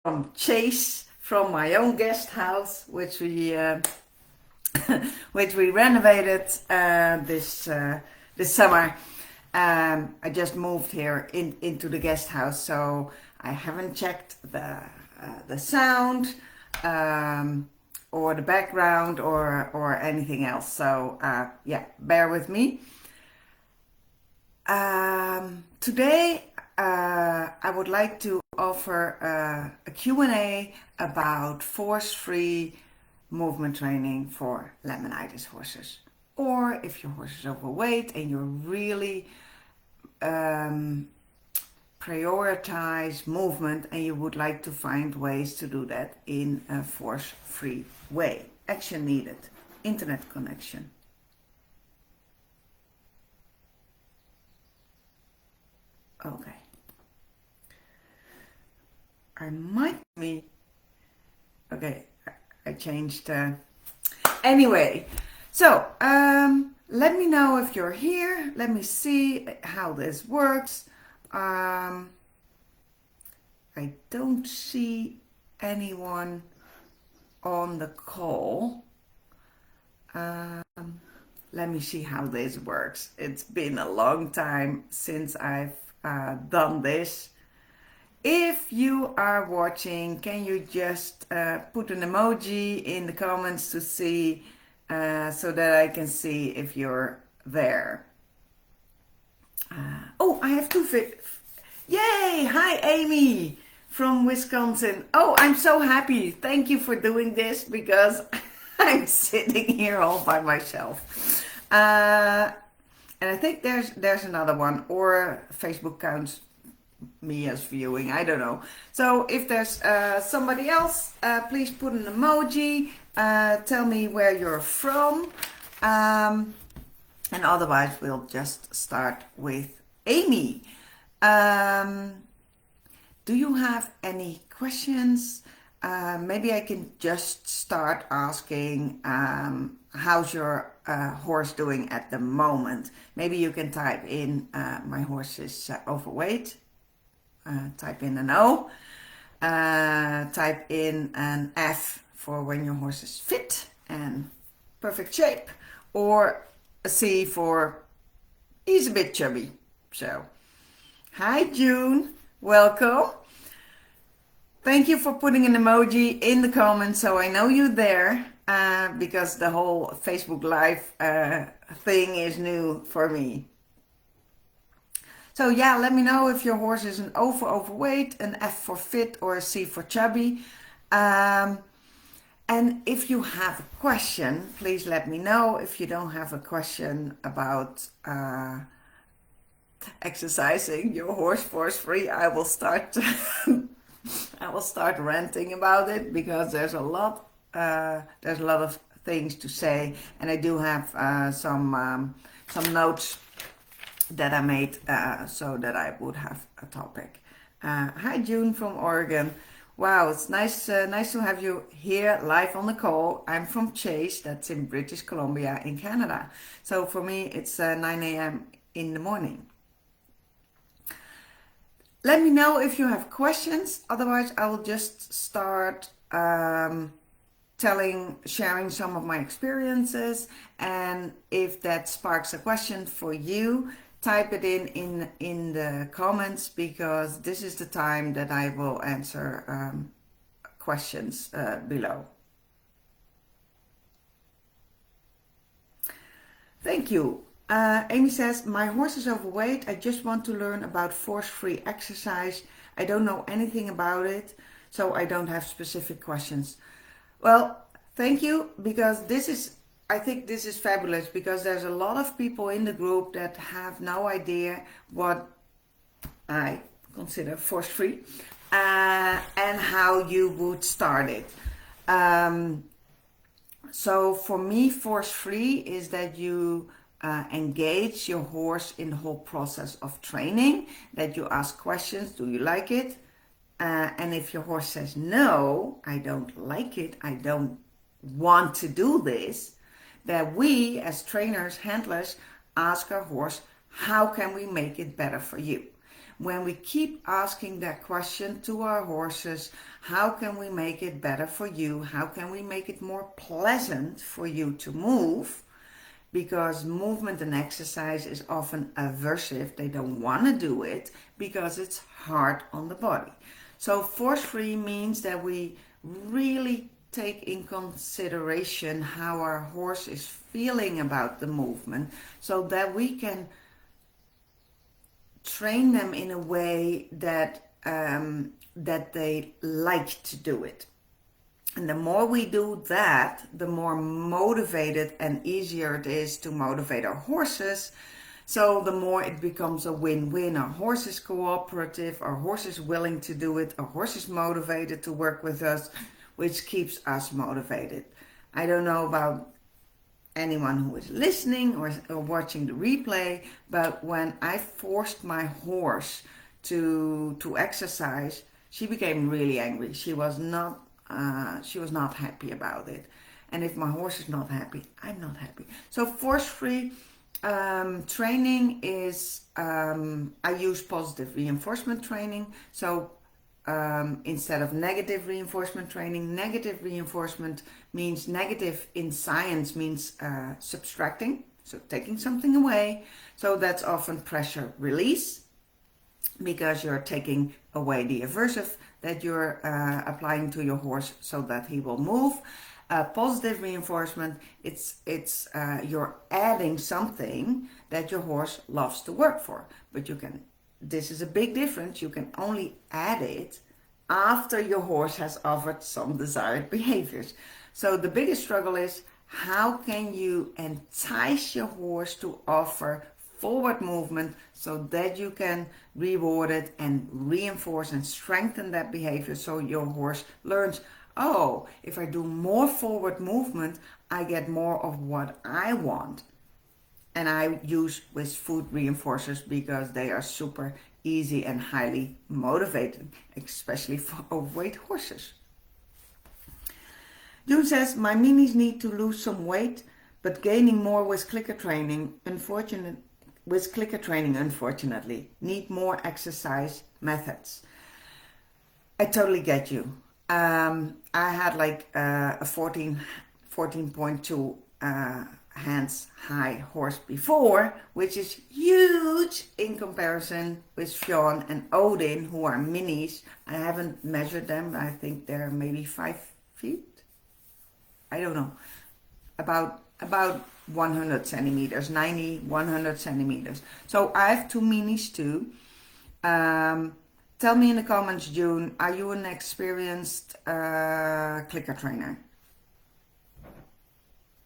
from Chase, from my own guest house, which we which we renovated this summer. I just moved here into the guest house, so I haven't checked the sound or the background or anything else. So yeah, bear with me. Today I would like to offer a Q&A about force-free movement training for Laminitis horses. Or if your horse is overweight and you really prioritize movement and you would like to find ways to do that in a force-free way. Action needed. Internet connection. Okay. I might be. Okay, I changed. Anyway, so let me know if you're here. Let me see how this works. I don't see anyone on the call. Let me see how this works. It's been a long time since I've done this. If you are watching, can you just put an emoji in the comments to see so that I can see if you're there. Oh, I have two Yay! Hi, Amy from Wisconsin. Oh, I'm so happy. Thank you for doing this because I'm sitting here all by myself. And I think there's another one, or Facebook counts me as viewing, I don't know. So if there's somebody else, please put an emoji, tell me where you're from, and otherwise we'll just start with Amy. Do you have any questions? Maybe I can just start asking, how's your horse doing at the moment? Maybe you can type in, my horse is overweight. Type in an O, type in an F for when your horse is fit and perfect shape, or a C for he's a bit chubby. So, hi June, welcome. Thank you for putting an emoji in the comments so I know you're there, because the whole Facebook Live thing is new for me. So yeah, let me know if your horse is an O for overweight, an F for fit, or a C for chubby. And if you have a question, please let me know. If you don't have a question about exercising your horse force-free, I will start ranting about it, because there's a lot of things to say, and I do have some notes that I made so that I would have a topic. Hi June from Oregon. Wow, it's nice to have you here live on the call. I'm from Chase, that's in British Columbia in Canada. So for me it's 9 a.m. in the morning. Let me know if you have questions, otherwise I will just start sharing some of my experiences, and if that sparks a question for you, type it in the comments, because this is the time that I will answer questions below. Thank you. Amy says, my horse is overweight. I just want to learn about force-free exercise. I don't know anything about it, so I don't have specific questions. Well, thank you, because I think this is fabulous, because there's a lot of people in the group that have no idea what I consider force-free and how you would start it. So for me, force-free is that you engage your horse in the whole process of training, that you ask questions. Do you like it? And if your horse says, no, I don't like it, I don't want to do this, that we as trainers, handlers, ask our horse, how can we make it better for you? when we keep asking that question to our horses, how can we make it better for you? How can we make it more pleasant for you to move? Because movement and exercise is often aversive. They don't want to do it because it's hard on the body. So force-free means that we really take in consideration how our horse is feeling about the movement, so that we can train them in a way that that they like to do it. And the more we do that, the more motivated and easier it is to motivate our horses. So the more it becomes a win-win. Our horse is cooperative, our horse is willing to do it, our horse is motivated to work with us, which keeps us motivated. I don't know about anyone who is listening or watching the replay, but when I forced my horse to exercise, she became really angry. She was not happy about it. And if my horse is not happy, I'm not happy. So force-free training is, I use positive reinforcement training. So instead of negative reinforcement training, negative reinforcement means, negative in science means subtracting, so taking something away. So that's often pressure release, because you're taking away the aversive that you're applying to your horse so that he will move. Positive reinforcement, it's you're adding something that your horse loves to work for. But this is a big difference. You can only add it after your horse has offered some desired behaviors. So the biggest struggle is, how can you entice your horse to offer forward movement so that you can reward it and reinforce and strengthen that behavior, so your horse learns, oh, if I do more forward movement, I get more of what I want. And I use with food reinforcers because they are super easy and highly motivating, especially for overweight horses. June says, my minis need to lose some weight, but gaining more with clicker training. Unfortunately, need more exercise methods. I totally get you. I had like a 14.2 hands high horse before, which is huge in comparison with Sean and Odin, who are minis. I haven't measured them. I think they're maybe 5 feet. I don't know. About 100 centimeters, 90, 100 centimeters. So I have 2 minis too. Tell me in the comments, June, are you an experienced clicker trainer?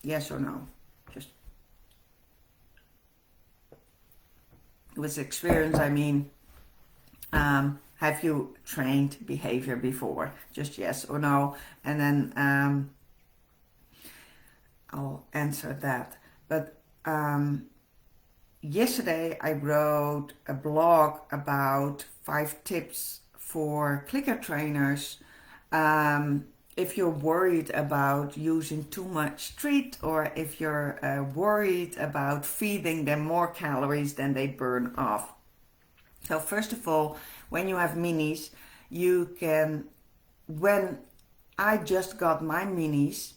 Yes or no? Just with experience, I mean, have you trained behavior before? Just yes or no, and then I'll answer that. But yesterday I wrote a blog about 5 tips for clicker trainers. If you're worried about using too much treat, or if you're worried about feeding them more calories than they burn off. So first of all, when you have minis, you can, when I just got my minis,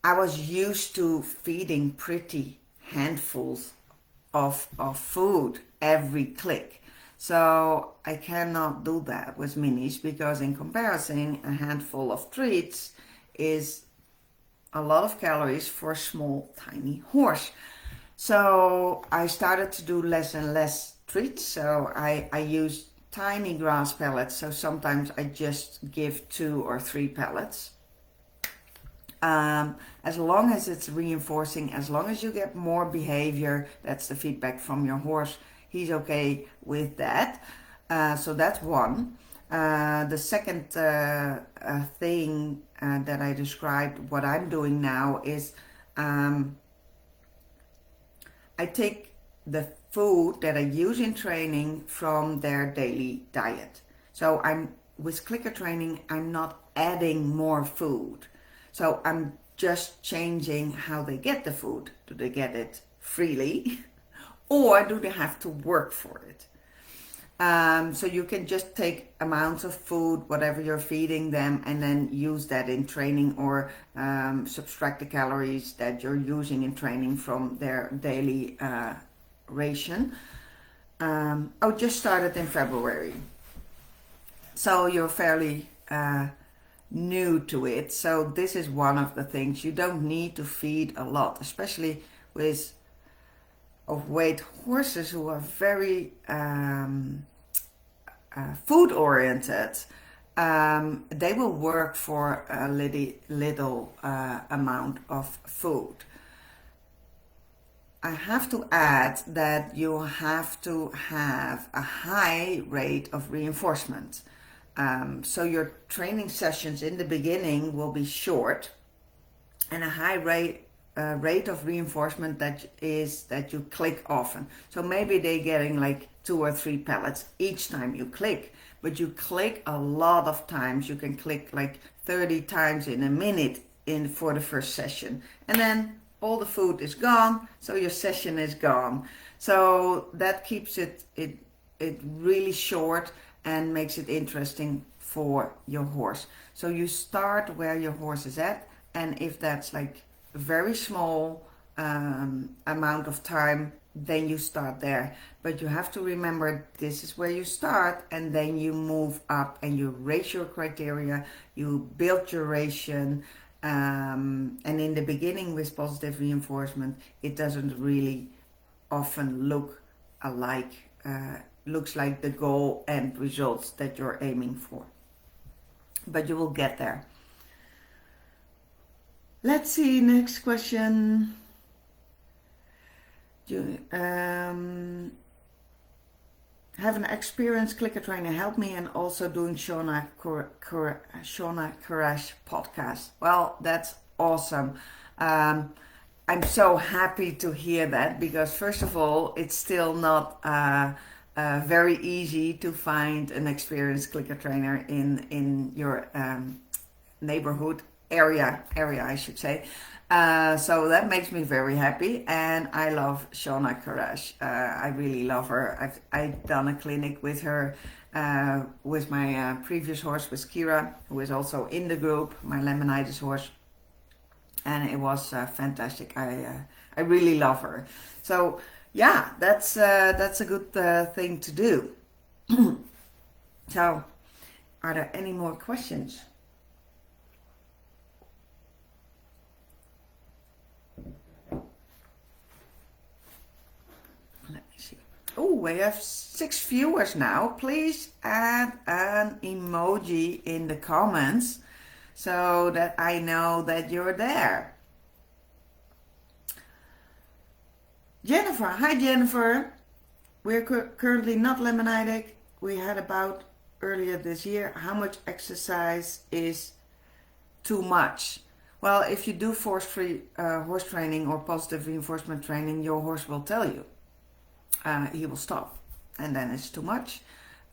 I was used to feeding pretty handfuls of food every click. So I cannot do that with minis, because in comparison, a handful of treats is a lot of calories for a small, tiny horse. So I started to do less and less treats. So I use tiny grass pellets. So sometimes I just give 2 or 3 pellets. As long as it's reinforcing, as long as you get more behavior, that's the feedback from your horse, he's okay with that. So that's one. The second thing that I described, what I'm doing now, is I take the food that I use in training from their daily diet. So with clicker training, I'm not adding more food. So I'm just changing how they get the food. Do they get it freely? Or do they have to work for it? So you can just take amounts of food, whatever you're feeding them, and then use that in training, or subtract the calories that you're using in training from their daily ration. I just started in February, so you're fairly new to it. So this is one of the things. You don't need to feed a lot, especially with overweight horses who are very food oriented. They will work for a little amount of food. I have to add that you have to have a high rate of reinforcement. So your training sessions in the beginning will be short, and a high rate of reinforcement that you click often. So maybe they're getting like 2 or 3 pellets each time you click, but you click a lot of times. You can click like 30 times in a minute for the first session, and then all the food is gone, so your session is gone. So that keeps it really short and makes it interesting for your horse. So you start where your horse is at, and if that's like a very small amount of time, then you start there. But you have to remember, this is where you start, and then you move up and you raise your criteria, you build your ration. And in the beginning with positive reinforcement, it doesn't really often look alike, looks like the goal and results that you're aiming for. But you will get there. Let's see, next question. Have an experienced clicker trainer help me, and also doing Shauna Koresh podcast. Well, that's awesome. I'm so happy to hear that, because first of all, it's still not very easy to find an experienced clicker trainer in your neighborhood area, I should say. So that makes me very happy, and I love Shauna Koresh. I really love her. I've done a clinic with her with my previous horse, with Kira, who is also in the group, my Laminitis horse, and it was fantastic. I really love her. So yeah, that's a good thing to do. So, are there any more questions? Oh, we have 6 viewers now. Please add an emoji in the comments so that I know that you're there. Jennifer, hi Jennifer. We're currently not laminitic. We had about earlier this year. How much exercise is too much? Well, if you do force-free horse training or positive reinforcement training, your horse will tell you. He will stop, and then it's too much.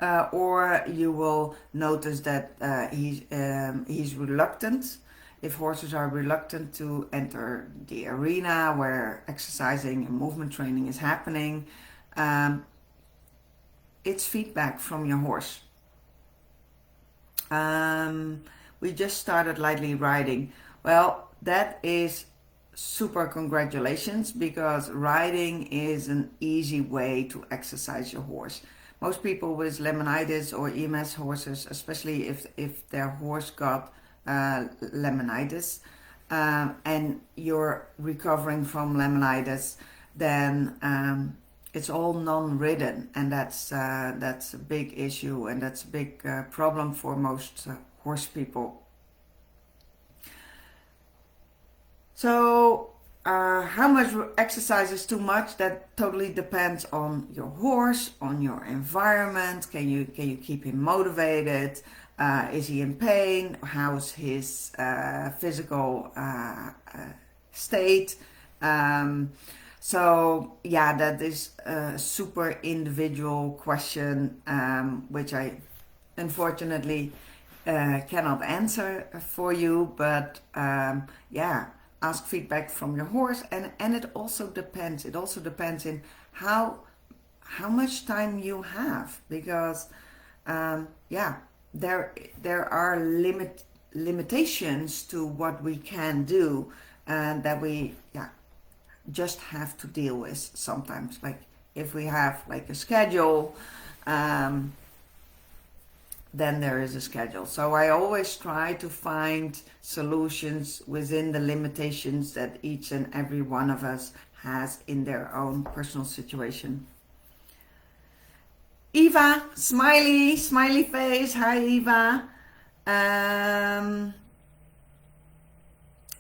Or you will notice that he's reluctant. If horses are reluctant to enter the arena where exercising and movement training is happening, it's feedback from your horse. We just started lightly riding. Well, that is super congratulations, because riding is an easy way to exercise your horse. Most people with laminitis or EMS horses, especially if their horse got laminitis and you're recovering from laminitis, then it's all non-ridden, and that's a big issue, and that's a big problem for most horse people. So how much exercise is too much? That totally depends on your horse, on your environment. Can you keep him motivated? Is he in pain? How's his physical state? So yeah, that is a super individual question, which I unfortunately cannot answer for you. But yeah, ask feedback from your horse, and it also depends. It also depends in how how much time you have, because yeah, there are limitations to what we can do, and that we just have to deal with sometimes. Like if we have like a schedule, um, then there is a schedule. So I always try to find solutions within the limitations that each and every one of us has in their own personal situation. Eva, smiley face. Hi, Eva.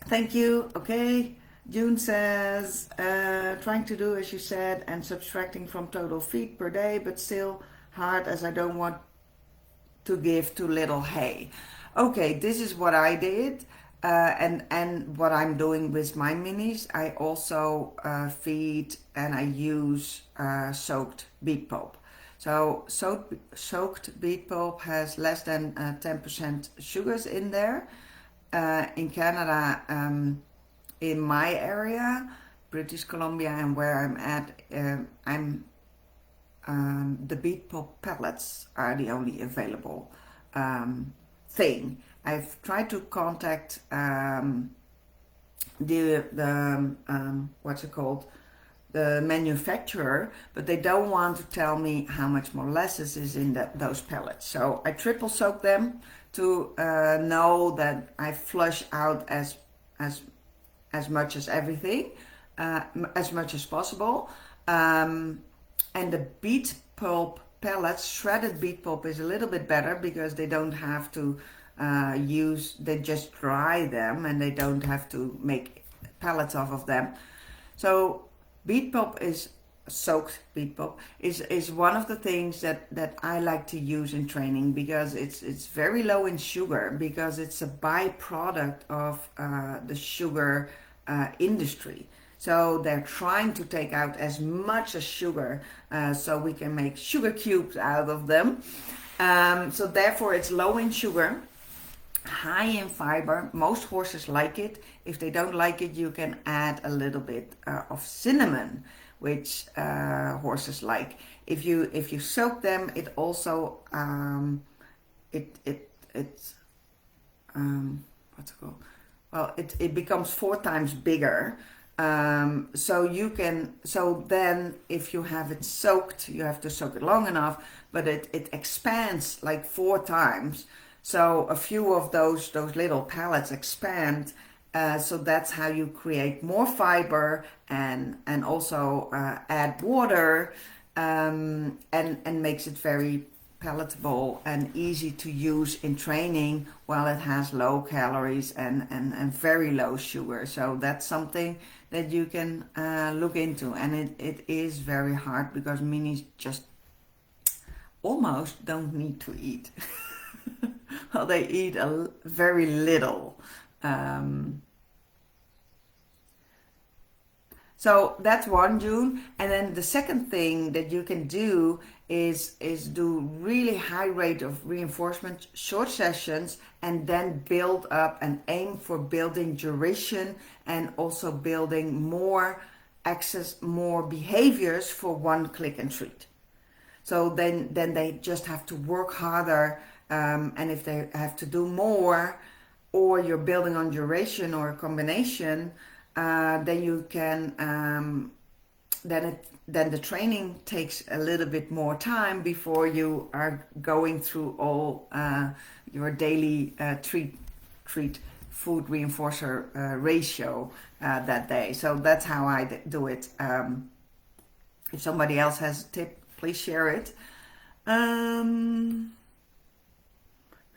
Thank you. Okay. June says, trying to do as you said and subtracting from total feed per day, but still hard as I don't want to give too little hay. Okay, this is what I did, and what I'm doing with my minis. I also feed and I use soaked beet pulp. So soaked beet pulp has less than 10% sugars in there. In Canada, in my area, British Columbia, and where I'm at, the beet pulp pellets are the only available thing. I've tried to contact what's it called, the manufacturer, but they don't want to tell me how much molasses is in those pellets. So I triple soak them to know that I flush out as much as everything, as much as possible. And the beet pulp pellets, shredded beet pulp, is a little bit better because they don't have to they just dry them and they don't have to make pellets off of them. So beet pulp soaked beet pulp is one of the things that I like to use in training, because it's very low in sugar, because it's a byproduct of the sugar industry. So they're trying to take out as much as sugar, so we can make sugar cubes out of them. So therefore it's low in sugar, high in fiber. Most horses like it. If they don't like it, you can add a little bit of cinnamon, which horses like. If you soak them, it also it's what's it called? Well, it becomes 4 times bigger. So then if you have it soaked, you have to soak it long enough, but it expands like 4 times. So a few of those little pellets expand. So that's how you create more fiber and also add water, and makes it very palatable and easy to use in training, while it has low calories and very low sugar. So that's something that you can look into. And it is very hard because minis just almost don't need to eat. Well, they eat very little. So that's one, June. And then the second thing that you can do is do really high rate of reinforcement, short sessions, and then build up and aim for building duration, and also building more behaviors for one click and treat. So then they just have to work harder, and if they have to do more, or you're building on duration or a combination, then you can then the training takes a little bit more time before you are going through all your daily treat food reinforcer ratio that day. So that's how I do it. If somebody else has a tip, please share it.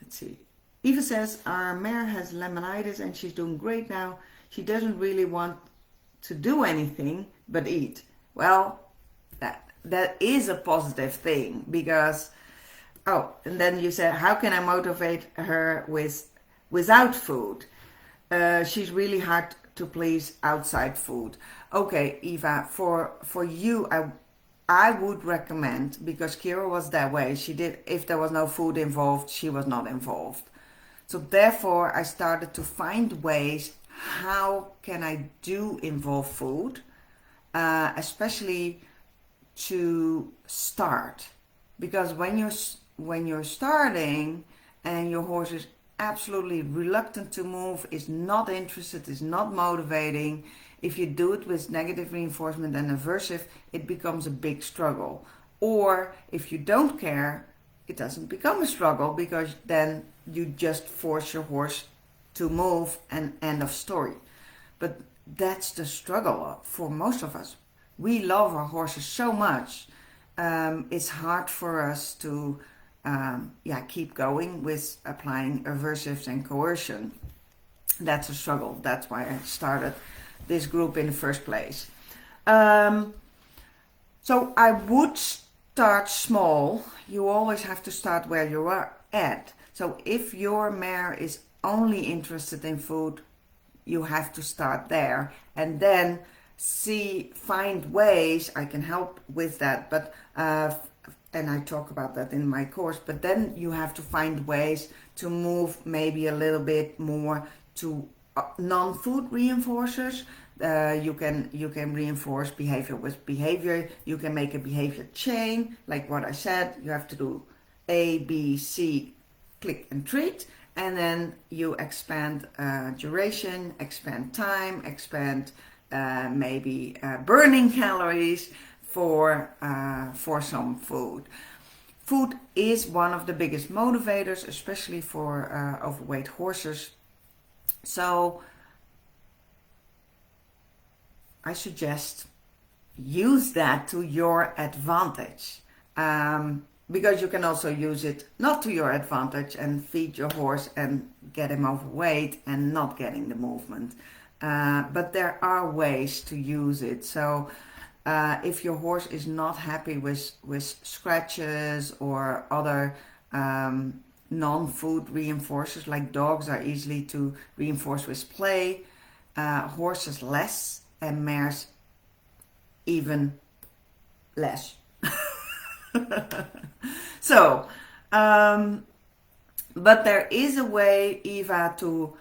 Let's see. Eva says our mare has laminitis and she's doing great now. She doesn't really want to do anything but eat. Well, that is a positive thing, because and then you said, how can I motivate her without food? She's really hard to please outside food. Okay, Eva, for you, I would recommend, because Kira was that way. She did, if there was no food involved, she was not involved. So therefore, I started to find ways, how can I do involve food, especially to start, because when you're starting and your horse is absolutely reluctant to move, is not interested, is not motivating, if you do it with negative reinforcement and aversive, it becomes a big struggle. Or if you don't care, it doesn't become a struggle, because then you just force your horse to move and end of story. But that's the struggle for most of us. We love our horses so much. It's hard for us to keep going with applying aversives and coercion. That's a struggle. That's why I started this group in the first place. So I would start small. You always have to start where you are at. So if your mare is only interested in food, you have to start there, and then find ways. I can help with that, but and I talk about that in my course. But then you have to find ways to move maybe a little bit more to non-food reinforcers. You can reinforce behavior with behavior. You can make a behavior chain, like what I said. You have to do A, B, C, click and treat, and then you expand duration, expand time, expand maybe burning calories for some food. Food is one of the biggest motivators, especially for overweight horses. So I suggest use that to your advantage, because you can also use it not to your advantage and feed your horse and get him overweight and not getting the movement. But there are ways to use it. So if your horse is not happy with scratches or other non-food reinforcers, like dogs are easily to reinforce with play, horses less, and mares even less. So, but there is a way, Eva, to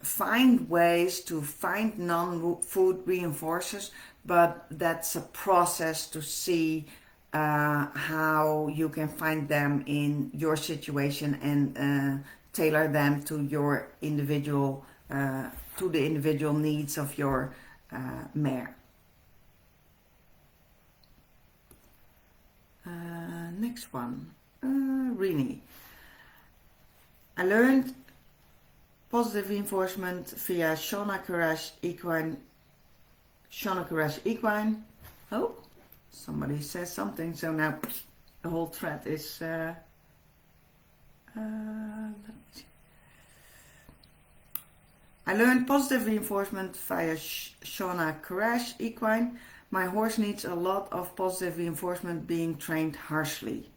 find ways to find non-food reinforcers, but that's a process to see how you can find them in your situation and tailor them to your individual to the individual needs of your mare. Next one, Rini. I learned positive reinforcement via Shona Courage Equine. Oh, somebody says something, so now the whole thread is. Let me see. I learned positive reinforcement via Shona Courage Equine. My horse needs a lot of positive reinforcement being trained harshly.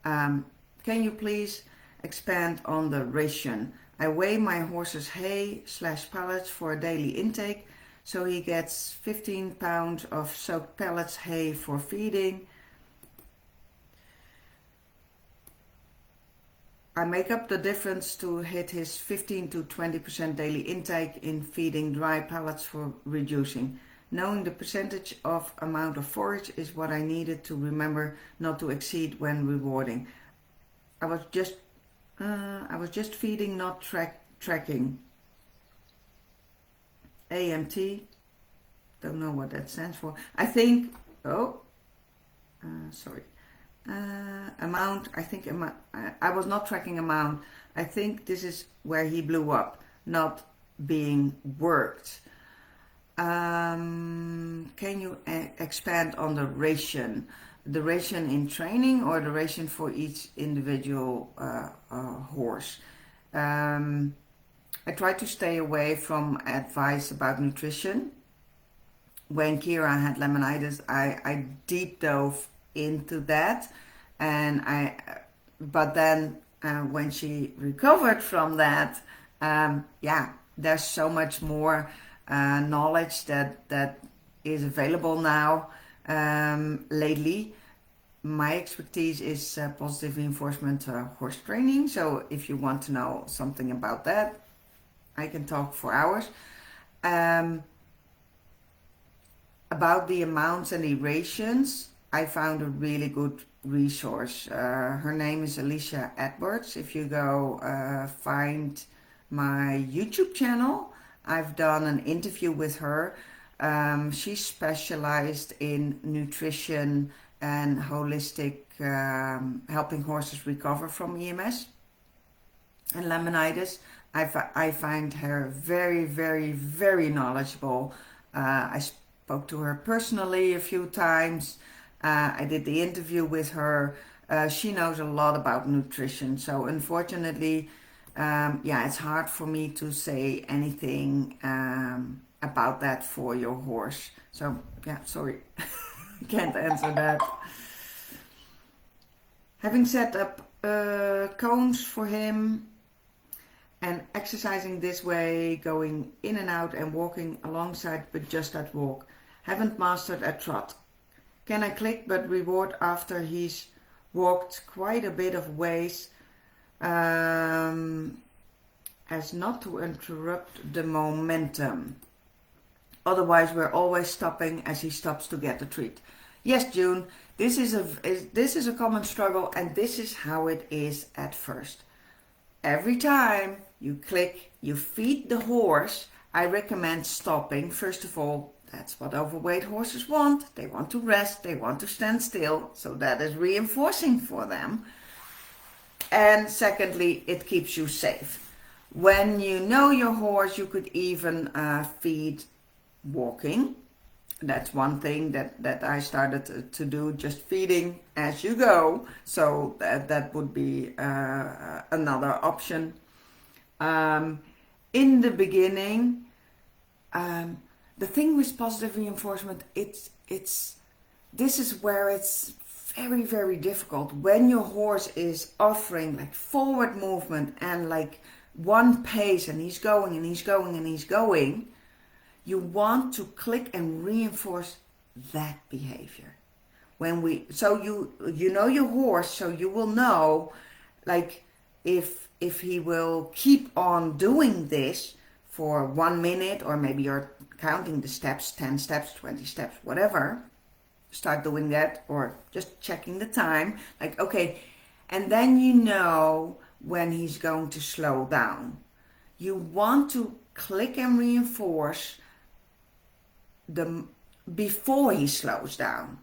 Can you please expand on the ration? I weigh my horse's hay/pellets for a daily intake, so he gets 15 pounds of soaked pellets hay for feeding. I make up the difference to hit his 15 to 20% daily intake in feeding dry pellets for reducing. Knowing the percentage of amount of forage is what I needed to remember not to exceed when rewarding. I was just feeding, not tracking. AMT, don't know what that stands for. I think, amount, I was not tracking amount. I think this is where he blew up, not being worked. Can you expand on the ration? The ration in training or the ration for each individual horse? I try to stay away from advice about nutrition. When Kira had laminitis, I deep dove into that, but then when she recovered from that, there's so much more knowledge that is available now. Lately, my expertise is positive reinforcement horse training. So if you want to know something about that, I can talk for hours. About the amounts and durations, I found a really good resource. Her name is Alicia Edwards. If you go find my YouTube channel, I've done an interview with her. She's specialized in nutrition and holistic, helping horses recover from EMS and laminitis. I find her very, very, very knowledgeable. I spoke to her personally a few times. I did the interview with her. She knows a lot about nutrition. So unfortunately, yeah, it's hard for me to say anything about that for your horse. So yeah, sorry, can't answer that. Having set up cones for him and exercising this way, going in and out and walking alongside, but just at walk. Haven't mastered a trot. Can I click but reward after he's walked quite a bit of ways, as not to interrupt the momentum? Otherwise we're always stopping as he stops to get the treat. Yes, June, this is a common struggle, and this is how it is at first. Every time you click, you feed the horse, I recommend stopping. First of all, that's what overweight horses want. They want to rest, they want to stand still, so that is reinforcing for them. And secondly, it keeps you safe. When you know your horse, you could even feed walking. That's one thing that I started to do, just feeding as you go. So that would be another option. In the beginning, the thing with positive reinforcement, this is where it's very, very difficult. When your horse is offering like forward movement and like one pace, and he's going and he's going and he's going, you want to click and reinforce that behavior. So you know your horse, so you will know, like, if he will keep on doing this for 1 minute, or maybe you're counting the steps, 10 steps, 20 steps, whatever, start doing that, or just checking the time, like, okay, and then you know when he's going to slow down. You want to click and reinforce before he slows down,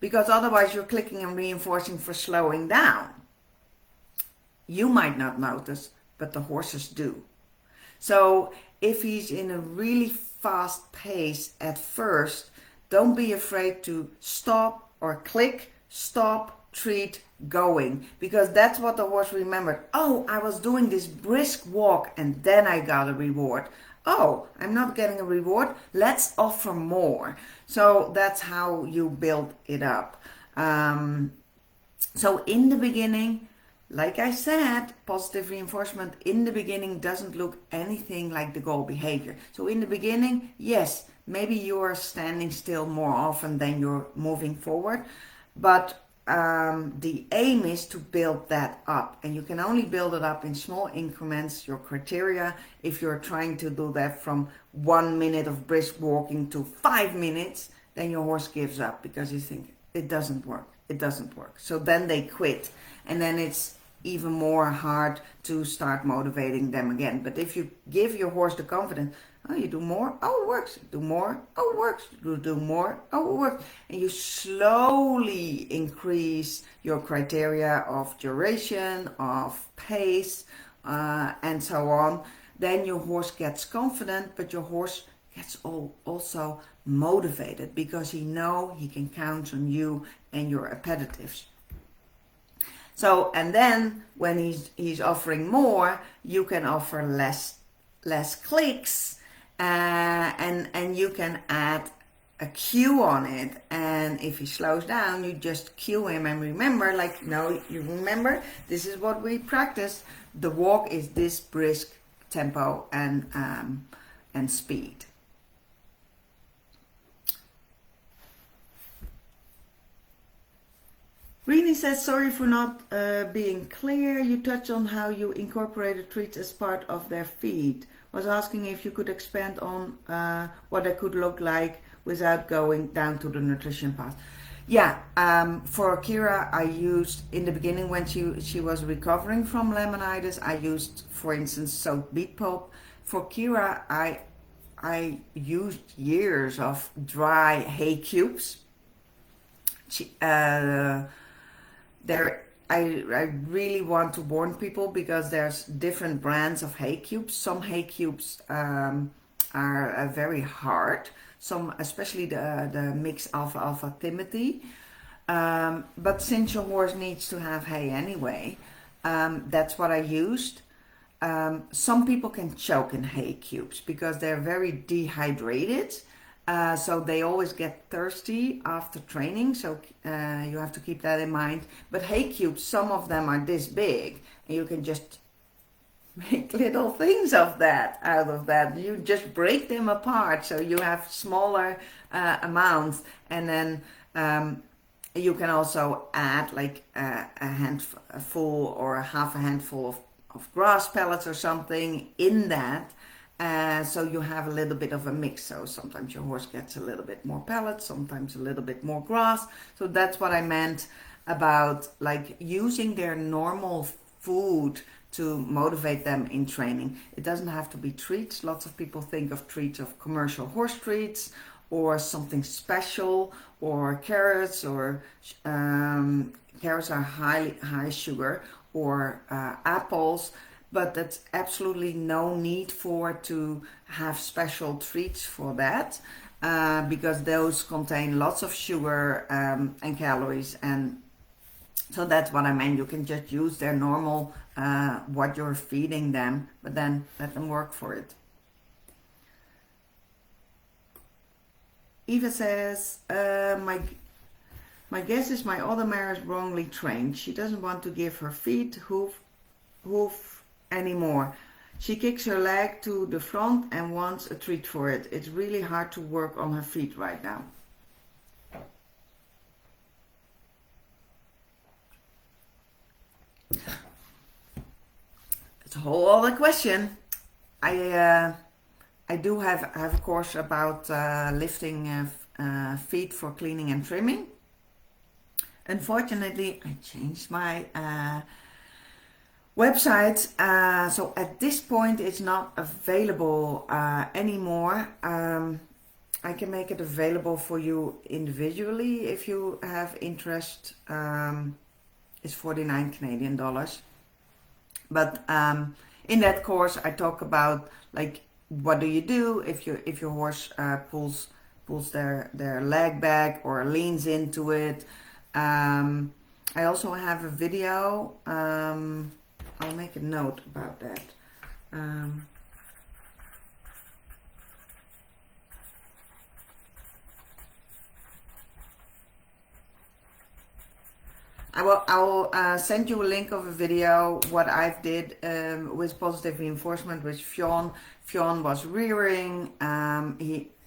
because otherwise you're clicking and reinforcing for slowing down. You might not notice, but the horses do. So if he's in a really fast pace at first, don't be afraid to stop or click, stop, treat, going, because that's what the horse remembered. Oh, I was doing this brisk walk and then I got a reward. Oh, I'm not getting a reward, let's offer more. So that's how you build it up. So in the beginning, like I said, positive reinforcement in the beginning doesn't look anything like the goal behavior. So in the beginning, yes, maybe you're standing still more often than you're moving forward, but the aim is to build that up, and you can only build it up in small increments. Your criteria, if you're trying to do that from 1 minute of brisk walking to 5 minutes, then your horse gives up, because you think it doesn't work. So then they quit, and then it's even more hard to start motivating them again. But if you give your horse the confidence, oh, you do more, oh, it works. Do more, oh, it works. Do more, oh, it works. And you slowly increase your criteria of duration, of pace, and so on. Then your horse gets confident, but your horse gets also motivated, because he knows he can count on you and your appetitives. So, and then when he's offering more, you can offer less clicks, and you can add a cue on it. And if he slows down, you just cue him, and remember, like, no, you remember, this is what we practice. The walk is this brisk tempo and speed. Rini says, sorry for not being clear. You touched on how you incorporated treats as part of their feed. Was asking if you could expand on what they could look like without going down to the nutrition path. Yeah, for Kira, I used, in the beginning when she was recovering from laminitis, I used, for instance, soaked beet pulp. For Kira, I used years of dry hay cubes. There, I really want to warn people because there's different brands of hay cubes. Some hay cubes are very hard. Some, especially the mixed alpha Timothy. But since your horse needs to have hay anyway, that's what I used. Some people can choke in hay cubes because they're very dehydrated. So they always get thirsty after training, so you have to keep that in mind. But hay cubes, some of them are this big, and you can just make little things of that, out of that. You just break them apart, so you have smaller amounts, and then you can also add like a handful or half a handful of grass pellets or something in that. So you have a little bit of a mix. So sometimes your horse gets a little bit more pellets, sometimes a little bit more grass. So that's what I meant about like using their normal food to motivate them in training. It doesn't have to be treats. Lots of people think of treats of commercial horse treats or something special, or carrots, or carrots are high sugar, or apples. But that's absolutely no need to have special treats for that, because those contain lots of sugar and calories, and so that's what I meant. You can just use their normal what you're feeding them, but then let them work for it. Eva says, my guess is my other mare is wrongly trained. She doesn't want to give her feet hoof anymore. She kicks her leg to the front and wants a treat for it. It's really hard to work on her feet right now. It's a whole other question. I do have a course about lifting feet for cleaning and trimming. Unfortunately, I changed my website, so at this point it's not available anymore. I can make it available for you individually if you have interest. It's 49 Canadian dollars. But in that course I talk about like what do you do if your horse pulls their leg back or leans into it. I also have a video. I'll make a note about that. I will send you a link of a video what I did with positive reinforcement with Fionn. Fionn was rearing.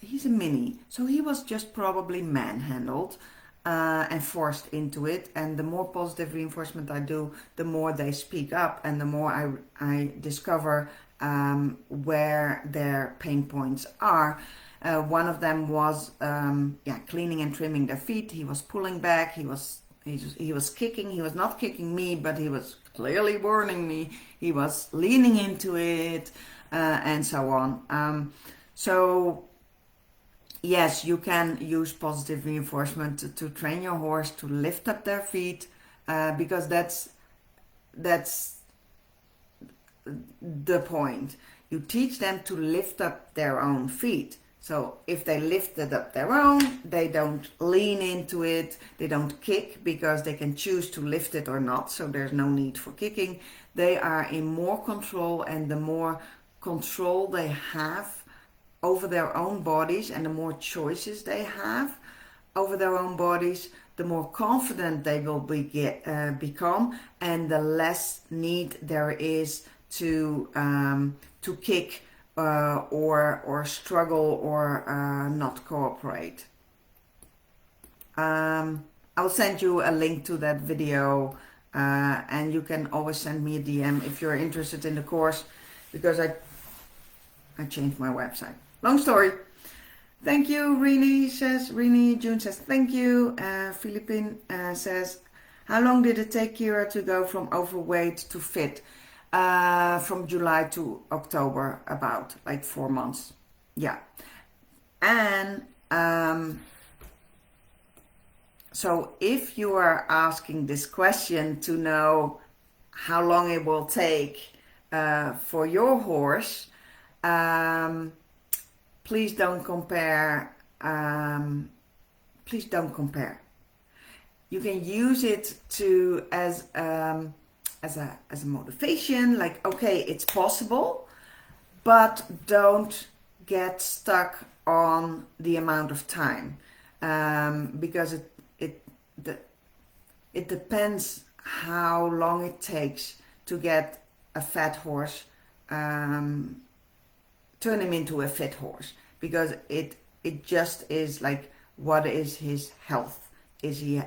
He's a mini, so he was just probably manhandled and forced into it. And the more positive reinforcement I do, the more they speak up, and the more I discover where their pain points are. One of them was cleaning and trimming their feet. He was pulling back. He was kicking. He was not kicking me, but he was clearly warning me. He was leaning into it, and so on. So yes, you can use positive reinforcement to train your horse to lift up their feet, because that's the point. You teach them to lift up their own feet. So if they lift it up their own, they don't lean into it, they don't kick, because they can choose to lift it or not, so there's no need for kicking. They are in more control, and the more control they have over their own bodies and the more choices they have over their own bodies, the more confident they will become, and the less need there is to kick or struggle or not cooperate. I'll send you a link to that video, and you can always send me a DM if you're interested in the course, because I changed my website. Long story. Thank you, Rini June says thank you. Philippine says, how long did it take Kira to go from overweight to fit? From July to October, about like 4 months. Yeah. And so if you are asking this question to know how long it will take for your horse, please don't compare. Please don't compare. You can use it to as a motivation, like, okay, it's possible, but don't get stuck on the amount of time, because it depends how long it takes to get a fat horse, turn him into a fit horse, because it just is like, what is his health? Is he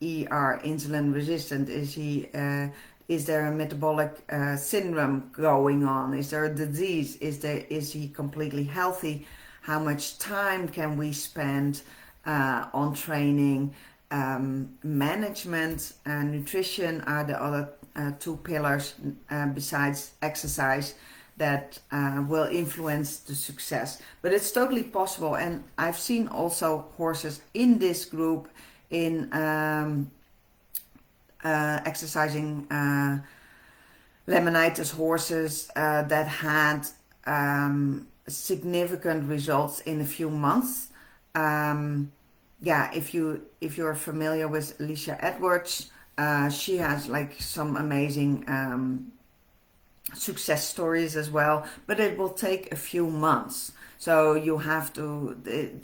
insulin resistant? Is there a metabolic syndrome going on? Is there a disease? Is he completely healthy? How much time can we spend on training? Management and nutrition are the other 2 pillars besides exercise that will influence the success. But it's totally possible, and I've seen also horses in this group in exercising Laminitis horses that had significant results in a few months. Yeah, if you're familiar with Alicia Edwards, she has like some amazing success stories as well, but it will take a few months. So you have to,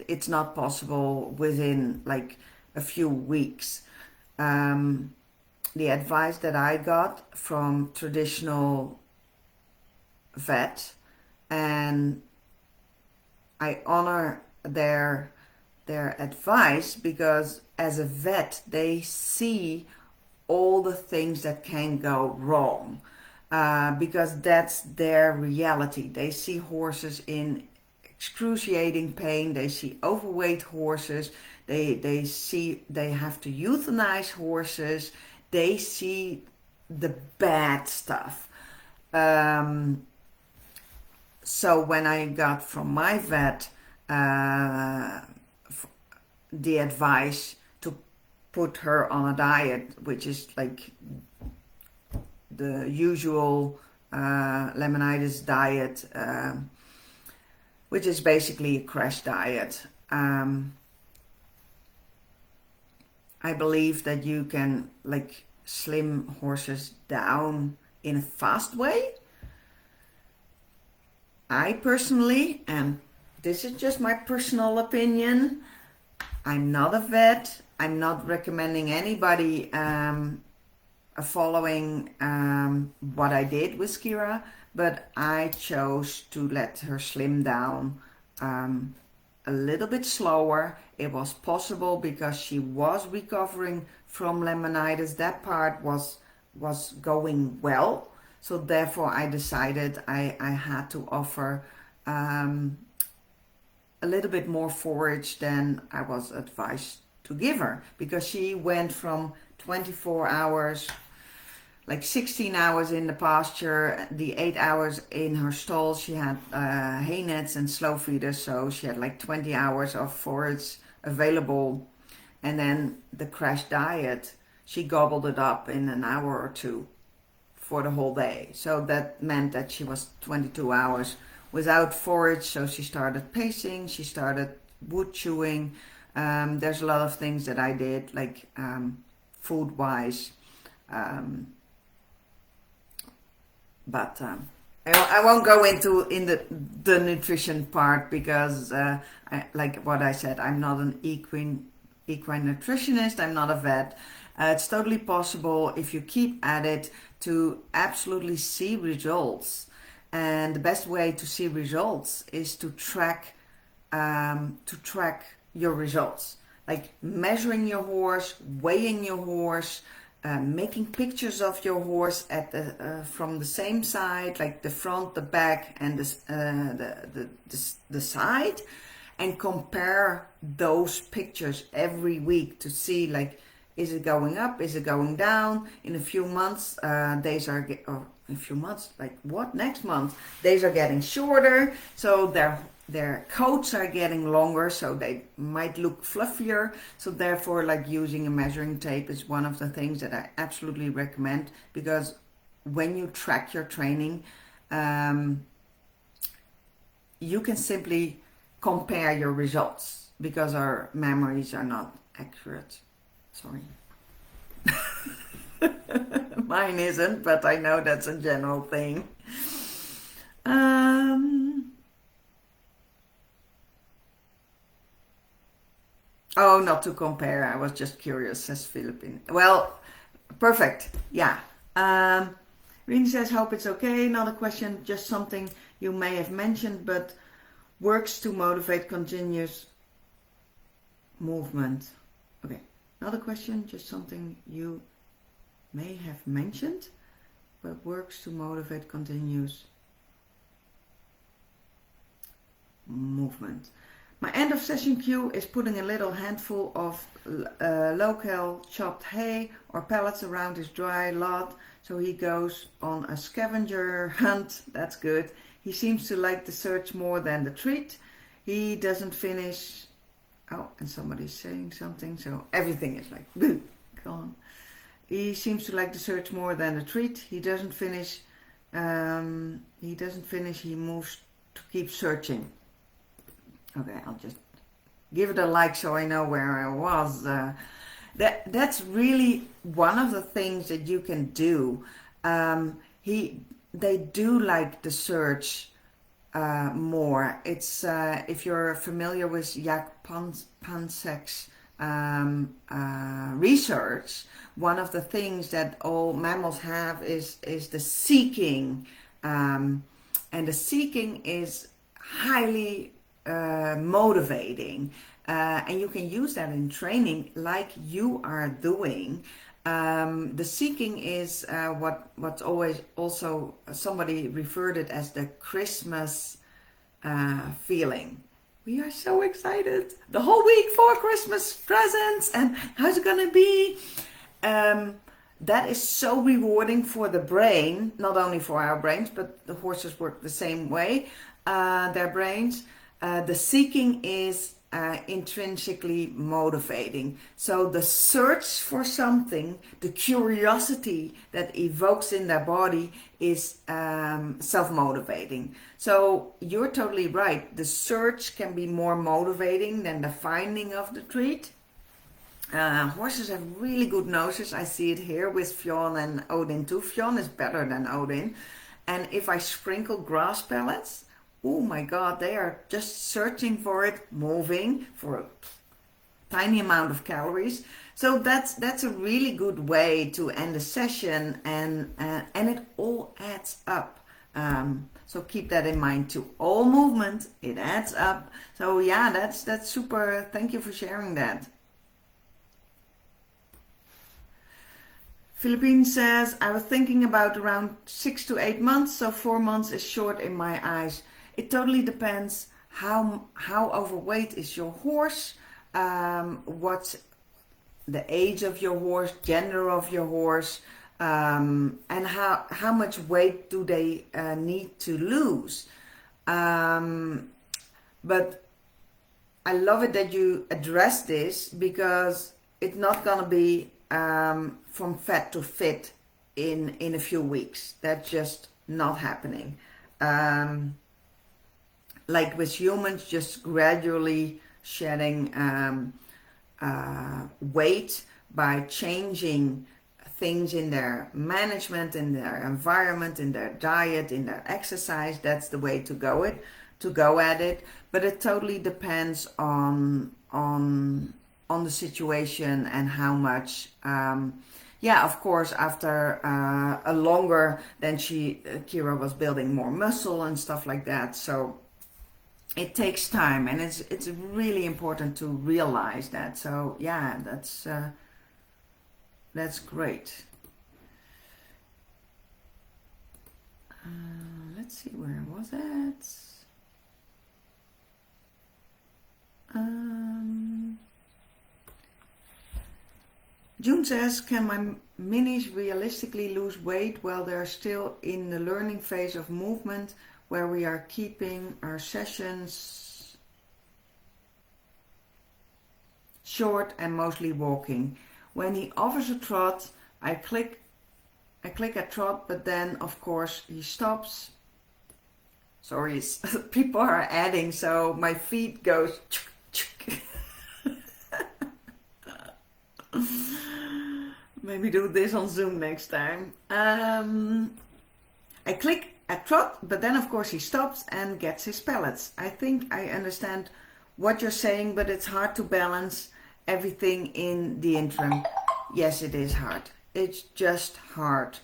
it's not possible within like a few weeks. The advice that I got from traditional vet, and I honor their advice, because as a vet they see all the things that can go wrong, because that's their reality. They see horses in excruciating pain, they see overweight horses, they see they have to euthanize horses, they see the bad stuff. So when I got from my vet the advice to put her on a diet, which is like the usual Laminitis diet, which is basically a crash diet. I believe that you can like slim horses down in a fast way. I personally, and this is just my personal opinion, I'm not a vet. I'm not recommending anybody following what I did with Kira, but I chose to let her slim down a little bit slower. It was possible because she was recovering from Laminitis. That part was going well. So therefore I decided I had to offer a little bit more forage than I was advised to give her, because she went from 24 hours, like 16 hours in the pasture, the 8 hours in her stall. She had hay nets and slow feeders, so she had like 20 hours of forage available. And then the crash diet, she gobbled it up in an hour or two for the whole day. So that meant that she was 22 hours without forage. So she started pacing, she started wood chewing. There's a lot of things that I did, like food wise, but I won't go into the nutrition part, because like what I said, I'm not an equine nutritionist, I'm not a vet. It's totally possible, if you keep at it, to absolutely see results. And the best way to see results is to track your results. like measuring your horse, weighing your horse, making pictures of your horse at the from the same side, like the front, the back, and the side, and compare those pictures every week to see, like, is it going up, is it going down? In a few months, days are or in a few months, like what, next month, days are getting shorter, so their coats are getting longer, so they might look fluffier. So therefore, like, using a measuring tape is one of the things that I absolutely recommend, because when you track your training, you can simply compare your results, because our memories are not accurate. Sorry. Mine isn't, but I know that's a general thing. Oh, not to compare. I was just curious, says Philippine. Well, perfect. Yeah. Rini says, hope it's okay. Not a question, just something you may have mentioned, but works to motivate continuous movement. Okay. Not a question, just something you may have mentioned, but works to motivate continuous movement. My end of session cue is putting a little handful of local chopped hay or pellets around his dry lot, so he goes on a scavenger hunt. That's good. He seems to like the search more than the treat. He doesn't finish. Oh, and somebody's saying something, so everything is like gone. He seems to like the search more than the treat. He doesn't finish. He moves to keep searching. Okay, I'll just give it a like so I know where I was. That's really one of the things that you can do. They do like the search more. It's if you're familiar with Jaak Pansek's research, one of the things that all mammals have is the seeking, and the seeking is highly motivating, and you can use that in training like you are doing. The seeking is what's always also somebody referred it as the Christmas feeling. We are so excited the whole week for Christmas presents and how's it gonna be. That is so rewarding for the brain, not only for our brains, but the horses work the same way, their brains. The seeking is intrinsically motivating. So the search for something, the curiosity that evokes in their body is self-motivating. So you're totally right. The search can be more motivating than the finding of the treat. Horses have really good noses. I see it here with Fionn and Odin too. Fionn is better than Odin. And if I sprinkle grass pellets, oh my God, they are just searching for it, moving for a tiny amount of calories. So that's a really good way to end a session, and it all adds up. So keep that in mind too. All movement, it adds up. So yeah, that's super. Thank you for sharing that. Philippine says, I was thinking about around 6 to 8 months, so 4 months is short in my eyes. It totally depends how overweight is your horse, what's the age of your horse, gender of your horse, and how much weight do they need to lose. But I love it that you address this, because it's not going to be from fat to fit in a few weeks. That's just not happening. Like with humans, just gradually shedding weight by changing things in their management, in their environment, in their diet, in their exercise. That's the way to go at it. But it totally depends on the situation and how much. Yeah, of course, after a longer, then Kira was building more muscle and stuff like that. So it takes time, and it's really important to realize that. So yeah, that's great. Let's see, where was it? June says, can my minis realistically lose weight while they're still in the learning phase of movement, where we are keeping our sessions short and mostly walking? When he offers a trot, I click at trot, but then of course he stops. Sorry, people are adding, so my feet goes. Maybe do this on Zoom next time. I click at trot, but then of course he stops and gets his pellets. I think I understand what you're saying, but it's hard to balance everything in the interim. Yes, it is hard. It's just hard.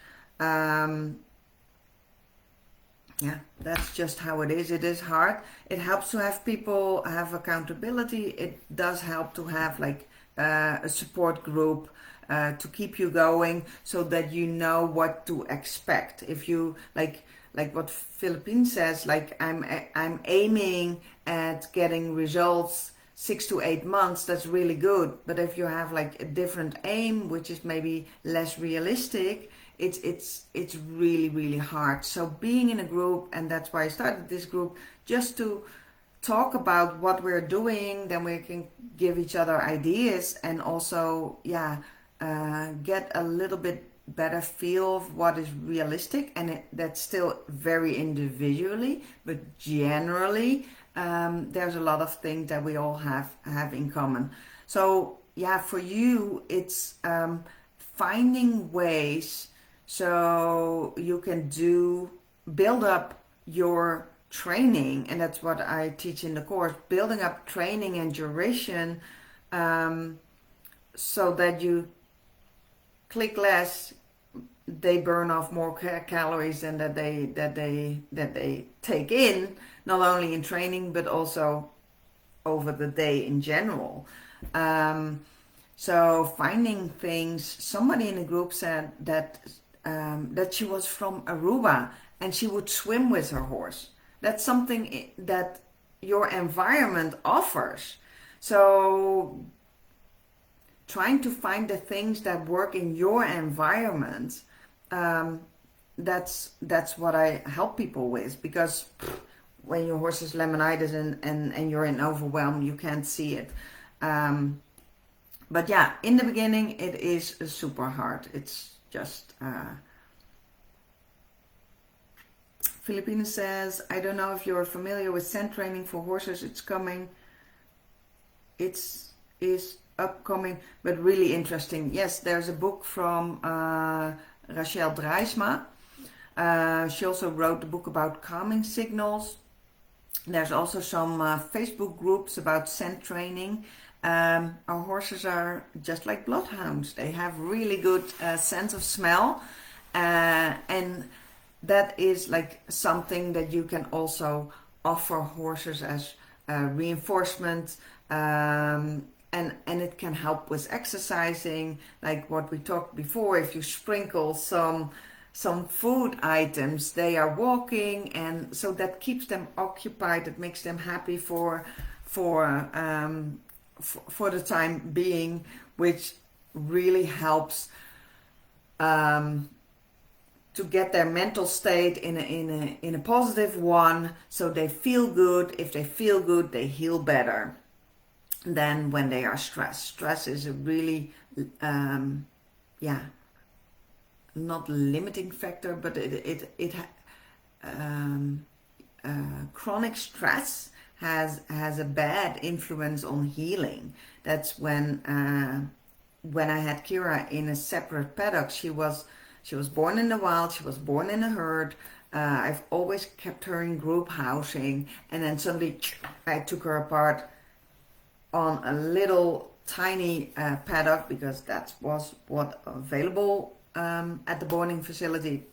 Yeah, that's just how it is. It is hard. It helps to have people have accountability. It does help to have like a support group to keep you going, so that you know what to expect. If you like what Philippine says, like I'm aiming at getting results 6 to 8 months, that's really good. But if you have like a different aim, which is maybe less realistic, it's really hard. So being in a group, and that's why I started this group, just to talk about what we're doing, then we can give each other ideas, and also get a little bit better feel of what is realistic. And that's still very individually, but generally there's a lot of things that we all have in common. So yeah, for you it's finding ways so you can build up your training, and that's what I teach in the course, building up training and duration, so that you click less, they burn off more calories than that they take in, not only in training but also over the day in general. So finding things. Somebody in the group said that she was from Aruba and she would swim with her horse. That's something that your environment offers. So trying to find the things that work in your environment, that's what I help people with. Because when your horse is laminitis and you're in overwhelm, you can't see it. But yeah, in the beginning it is super hard. It's just Filipina says, I don't know if you're familiar with scent training for horses. It's coming. Is upcoming, but really interesting. Yes, there's a book from Rachel Drijsma. She also wrote a book about calming signals. There's also some Facebook groups about scent training. Our horses are just like bloodhounds. They have really good sense of smell, and that is like something that you can also offer horses as reinforcement, and it can help with exercising, like what we talked before. If you sprinkle some food items, they are walking, and so that keeps them occupied. It makes them happy for the time being, which really helps to get their mental state in a positive one, so they feel good. If they feel good, they heal better than when they are stressed. Stress is a really not limiting factor, but chronic stress has a bad influence on healing. That's when I had Kira in a separate paddock. She was born in the wild. She was born in a herd. I've always kept her in group housing, and then suddenly I took her apart on a little tiny paddock, because that was what available at the boarding facility.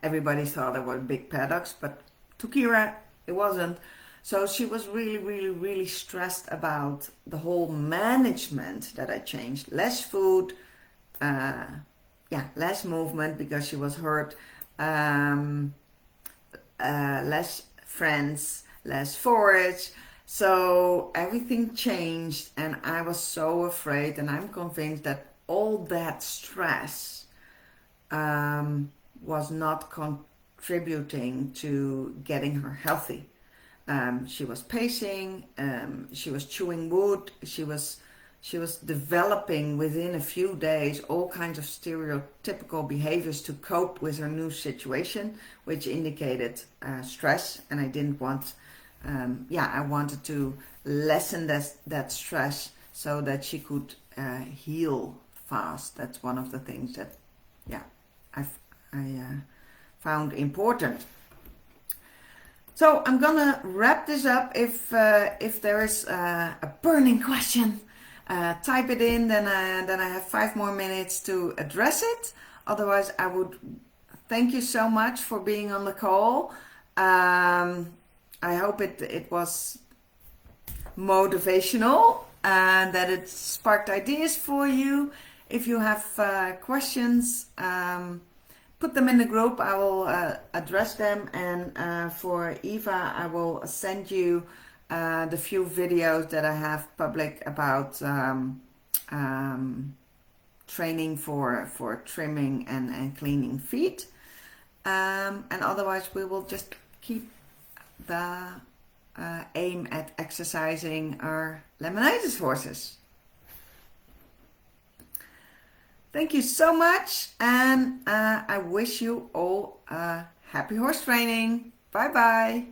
Everybody thought there were big paddocks, but to Kira It wasn't. So she was really, really, really stressed about the whole management that I changed. Less food, uh, yeah, less movement because she was hurt, um, less friends, less forage. So everything changed, and I was so afraid. And I'm convinced that all that stress was not contributing to getting her healthy. She was pacing, she was chewing wood, she was developing within a few days all kinds of stereotypical behaviors to cope with her new situation, which indicated stress. And I didn't want, I wanted to lessen that stress so that she could heal fast. That's one of the things that, yeah, I found important. So I'm gonna wrap this up. If there is a burning question, type it in. Then I have 5 more minutes to address it. Otherwise, I would thank you so much for being on the call. I hope it was motivational and that it sparked ideas for you. If you have questions, put them in the group. I will address them, and for Eva, I will send you the few videos that I have public about training for trimming and cleaning feet. And otherwise, we will just keep the aim at exercising our Laminitis horses. Thank you so much, and I wish you all happy horse training. Bye bye.